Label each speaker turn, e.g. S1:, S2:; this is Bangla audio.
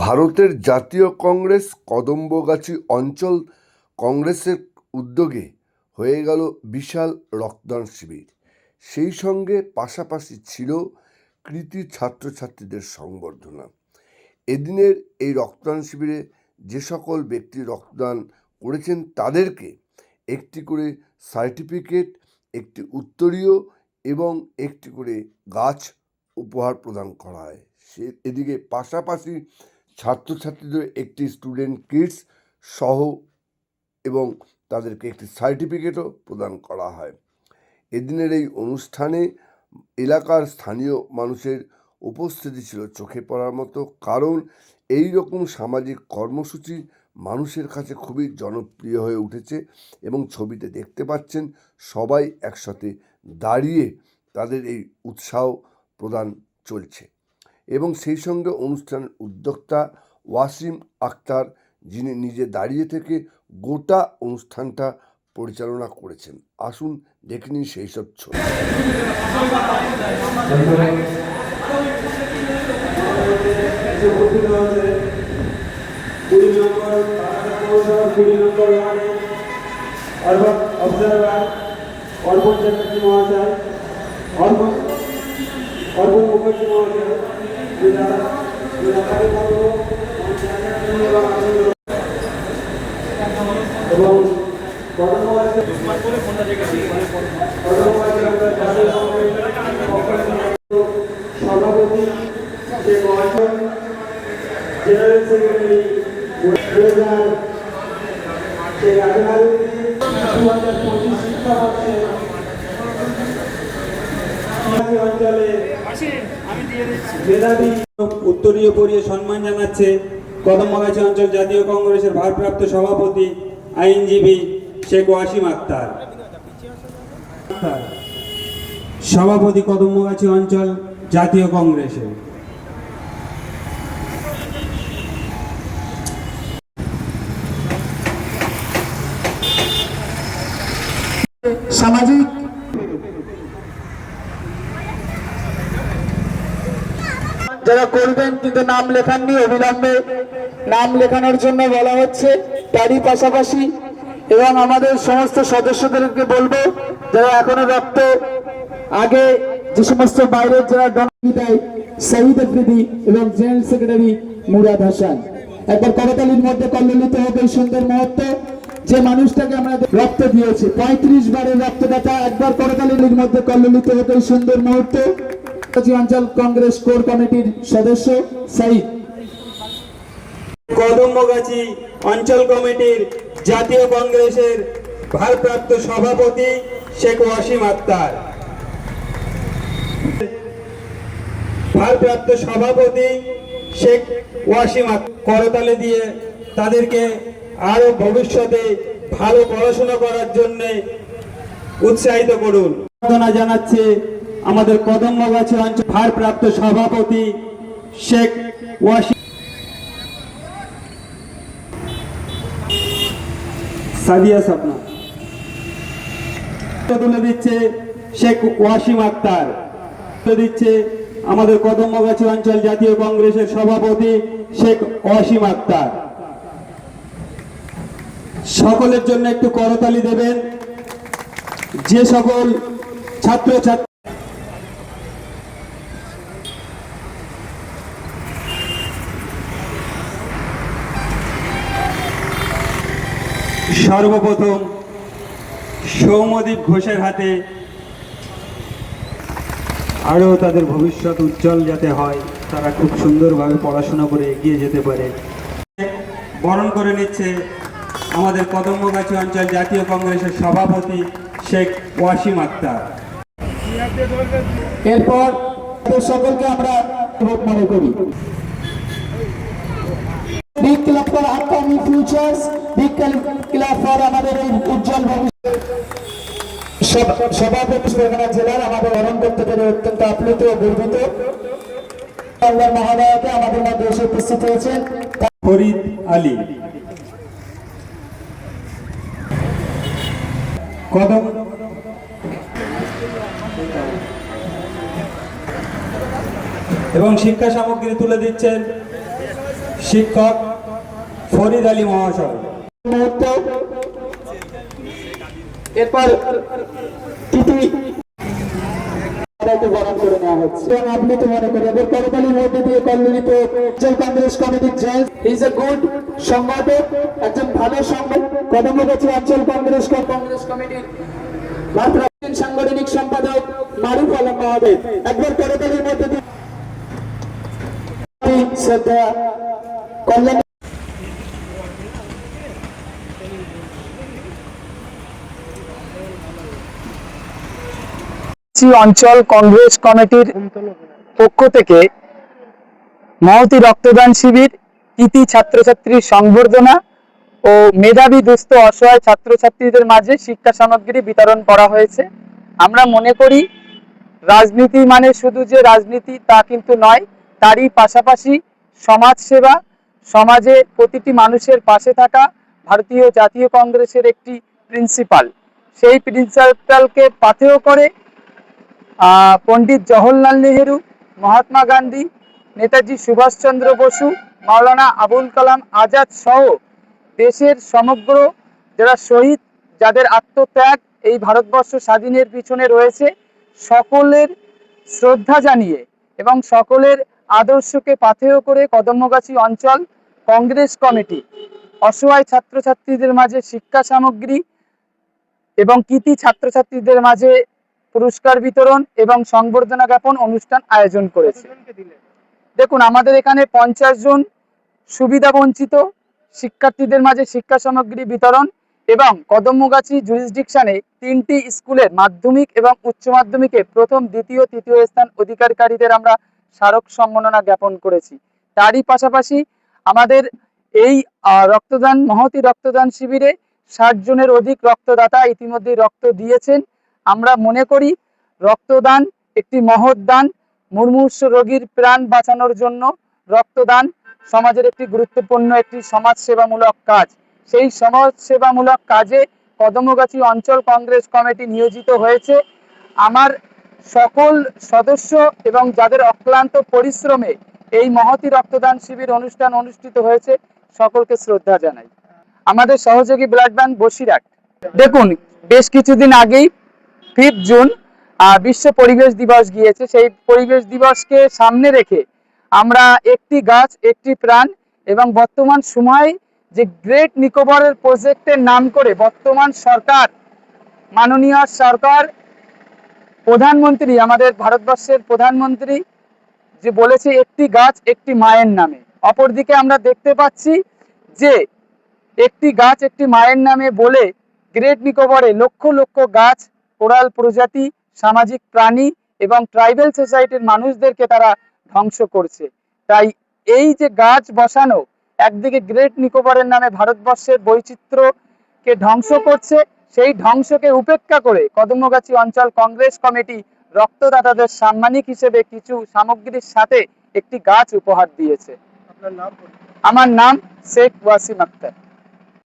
S1: ভারতের জাতীয় কংগ্রেস কদম্বগাছি অঞ্চল কংগ্রেসের উদ্যোগে হয়ে গেল বিশাল রক্তদান শিবির। সেই সঙ্গে পাশাপাশি ছিল কৃতি ছাত্রছাত্রীদের সংবর্ধনা। এদিনের এই রক্তদান শিবিরে যে সকল ব্যক্তি রক্তদান করেছেন তাদেরকে একটি করে সার্টিফিকেট, একটি উত্তরীয় এবং একটি করে গাছ উপহার প্রদান করা হয়। এদিকে পাশাপাশি ছাত্রছাত্রীদের একটি স্টুডেন্ট কিটস সহ এবং তাদেরকে একটি সার্টিফিকেটও প্রদান করা হয়। এদিনের এই অনুষ্ঠানে এলাকার স্থানীয় মানুষের উপস্থিতি ছিল চোখে পড়ার মতো, কারণ এই রকম সামাজিক কর্মসূচি মানুষের কাছে খুবই জনপ্রিয় হয়ে উঠেছে এবং ছবিতে দেখতে পাচ্ছেন সবাই একসাথে দাঁড়িয়ে তাদের এই উৎসাহ প্রদান চলছে। এবং সেই সঙ্গে অনুষ্ঠানের উদ্যোক্তা ওয়াসিম আক্তার, যিনি নিজে দাঁড়িয়ে থেকে গোটা অনুষ্ঠানটা পরিচালনা করেছেন। আসুন দেখে নিন সেই সব ছবি।
S2: এবং সভাপতি জেনারেল সেক্রেটারি উত্তরীয় পরিয়ে সম্মান জানাচ্ছে কদমগাছি অঞ্চল জাতীয় কংগ্রেসের ভারপ্রাপ্ত সভাপতি আইনজীবী শেখ ওয়াসিম আক্তার। সভাপতি কদমগাছি অঞ্চল জাতীয় কংগ্রেসের।
S3: সামাজিক যারা করবেন কিন্তু নাম লেখাননি, অবিলম্বে নাম লেখানোর জন্য বলা হচ্ছে। তারই পাশাপাশি এবং আমাদের সমস্ত সদস্যদেরকে বলবো যারা এখনো রক্ত আগে যে সমস্ত বাইরের যারা ডনায় শহীদ আফ্রিদি এবং জেনারেল সেক্রেটারি মুরাদ হাসান, একবার করতালির মধ্যে কল্লিত হবে এই সুন্দর মুহূর্ত। যে মানুষটাকে আমরা রক্ত দিয়েছে 35 বারের রক্তদাতা, একবার করতালির মধ্যে কল্লিত হবে এই সুন্দর মুহূর্ত। অঞ্চল কংগ্রেস কোর কমিটির সদস্য সাইদ,
S2: কদমগাছি অঞ্চল কমিটির জাতীয় কংগ্রেসের ভারপ্রাপ্ত সভাপতি শেখ ওয়াসিম আক্তার, ভারপ্রাপ্ত সভাপতি শেখ ওয়াসিম করতালি দিয়ে তাদেরকে আরো ভবিষ্যতে ভালো পড়াশোনা করার জন্য উৎসাহিত করুন। জানাচ্ছে আমাদের কদমগাছি অঞ্চল ভারপ্রাপ্ত সভাপতি শেখ ওয়াসিম। সাদিয়া সাপনা তুলে দিচ্ছে শেখ ওয়াসিম আক্তার, তুলে দিচ্ছে আমাদের কদমগাছি অঞ্চল জাতীয় কংগ্রেসের সভাপতি শেখ ওয়াসিম আক্তার। সকলের জন্য একটু করতালি দেবেন। যে সকল ছাত্রছাত্রী সর্বপ্রথম সৌম্যদীপ ঘোষের হাতে আরও তাদের ভবিষ্যৎ উজ্জ্বল যাতে হয়, তারা খুব সুন্দরভাবে পড়াশোনা করে এগিয়ে যেতে পারে। বরণ করে নিচ্ছে আমাদের কদমগাছি অঞ্চল জাতীয় কংগ্রেসের সভাপতি শেখ ওয়াসিম আক্তার।
S3: এরপর সকলকে আমরা মনে করি big club for upcoming futures, big club for আমাদের এই উজ্জ্বল ভবিষ্যৎ। সভাপতি সুরেখানা জেলার আমাদের বরণ করতে পেরে অত্যন্ত আপ্লুত ও গর্বিত। আল্লাহ মহাদয়াকে আমাদের মধ্যে এসে উপস্থিত হয়েছেন
S2: ফরিদ আলী। কদম এবং শিক্ষা সামগ্রী তুলে দিচ্ছেন শিক্ষক ফরিদ আলী মহাশয়।
S3: মুহূর্ত এরপর তিথি বরণ করে নেওয়া হচ্ছে এবং আপ্লুত মনে করি এদের করতালির মধ্যে দিয়ে কল্লিত অঞ্চল কংগ্রেস কমিটির জয়েন্ট ইজ এ গুড সংগঠক, একজন ভালো সংগঠক। কদমগাছি অঞ্চল কংগ্রেস কমিটির ভারপ্রাপ্ত সাংগঠনিক সম্পাদক মারুফ আলম মহোদয় একবার করতালির মধ্যে দিয়ে শ্রদ্ধা কল্যাণ
S4: অঞ্চল কংগ্রেস কমিটির পক্ষ থেকে মহতী রক্তদান শিবির, কৃতি ছাত্রছাত্রীর সংবর্ধনা ও মেধাবী দুস্থ অসহায় ছাত্রছাত্রীদের মাঝে শিক্ষা সামগ্রী বিতরণ করা হয়েছে। আমরা মনে করি রাজনীতি মানে শুধু যে রাজনীতি তা কিন্তু নয়, তারই পাশাপাশি সমাজ সেবা, সমাজে প্রতিটি মানুষের পাশে থাকা ভারতীয় জাতীয় কংগ্রেসের একটি প্রিন্সিপাল। সেই প্রিন্সিপালকে পাথেয় করে পণ্ডিত জওহরলাল নেহেরু, মহাত্মা গান্ধী, নেতাজি সুভাষচন্দ্র বসু, মাওলানা আবুল কালাম আজাদ সহ দেশের সমগ্র যারা শহীদ, যাদের আত্মত্যাগ এই ভারতবর্ষ স্বাধীনের পিছনে রয়েছে, সকলের শ্রদ্ধা জানিয়ে এবং সকলের আদর্শকে পাথেয় করে কদমগাছি অঞ্চল কংগ্রেস কমিটি অসহায় ছাত্রছাত্রীদের মাঝে শিক্ষা সামগ্রী এবং কৃতি ছাত্রছাত্রীদের মাঝে পুরস্কার বিতরণ এবং সংবর্ধনা জ্ঞাপন অনুষ্ঠান আয়োজন করেছে। দেখুন, আমাদের এখানে 50 জন সুবিধা বঞ্চিত শিক্ষার্থীদের মাঝে শিক্ষা সামগ্রী বিতরণ এবং কদমগাছি জুরিসডিকশনে 3টি স্কুলের মাধ্যমিক এবং উচ্চ মাধ্যমিকে প্রথম, দ্বিতীয়, তৃতীয় স্থান অধিকারীদের আমরা স্মারক সম্মাননা জ্ঞাপন করেছি। তারই পাশাপাশি আমাদের এই মহতী রক্তদান শিবিরে 60 জনের অধিক রক্তদাতা ইতিমধ্যে রক্ত দিয়েছেন। আমরা মনে করি রক্তদান একটি মহৎ দান। মুমূর্ষু রোগীর প্রাণ বাঁচানোর জন্য রক্তদান সমাজের একটি গুরুত্বপূর্ণ একটি সমাজসেবামূলক কাজ। সেই সমাজসেবামূলক কাজে কদমগাছি অঞ্চল কংগ্রেস কমিটি নিয়োজিত হয়েছে। আমার সকল সদস্য এবং যাদের অক্লান্ত পরিশ্রমে এই মহতী রক্তদান শিবির অনুষ্ঠান অনুষ্ঠিত হয়েছে, সকলকে শ্রদ্ধা জানাই। আমাদের সহযোগী ব্লাড ব্যাংক বসিরহাট। দেখুন, বেশ কিছুদিন আগেই 5 জুন বিশ্ব পরিবেশ দিবস গিয়েছে। সেই পরিবেশ দিবসকে সামনে রেখে আমরা একটি গাছ একটি প্রাণ এবং বর্তমান সময় যে গ্রেট নিকোবরের প্রজেক্টের নাম করে বর্তমান সরকার, মাননীয় সরকার, প্রধানমন্ত্রী, আমাদের ভারতবর্ষের প্রধানমন্ত্রী যে বলেছে একটি গাছ একটি মায়ের নামে, অপরদিকে আমরা দেখতে পাচ্ছি যে একটি গাছ একটি মায়ের নামে বলে গ্রেট নিকোবরে লক্ষ লক্ষ গাছ, কোরাল প্রজাতি, সামাজিক প্রাণী এবং ট্রাইবেল সোসাইটির মানুষদেরকে তারা ধ্বংস করছে। তাই এই যে গাছ বসানো একদিকে গ্রেট নিকোবরের নামে ভারতবর্ষের বৈচিত্র্যকে ধ্বংস করছে, সেই ধ্বংসকে উপেক্ষা করে কদমগাছি অঞ্চল কংগ্রেস কমিটি রক্তদাতাদের সাম্মানিক হিসেবে কিছু সামগ্রীর সাথে একটি গাছ উপহার দিয়েছে। আমার নাম শেখ ওয়াসিম আক্তার।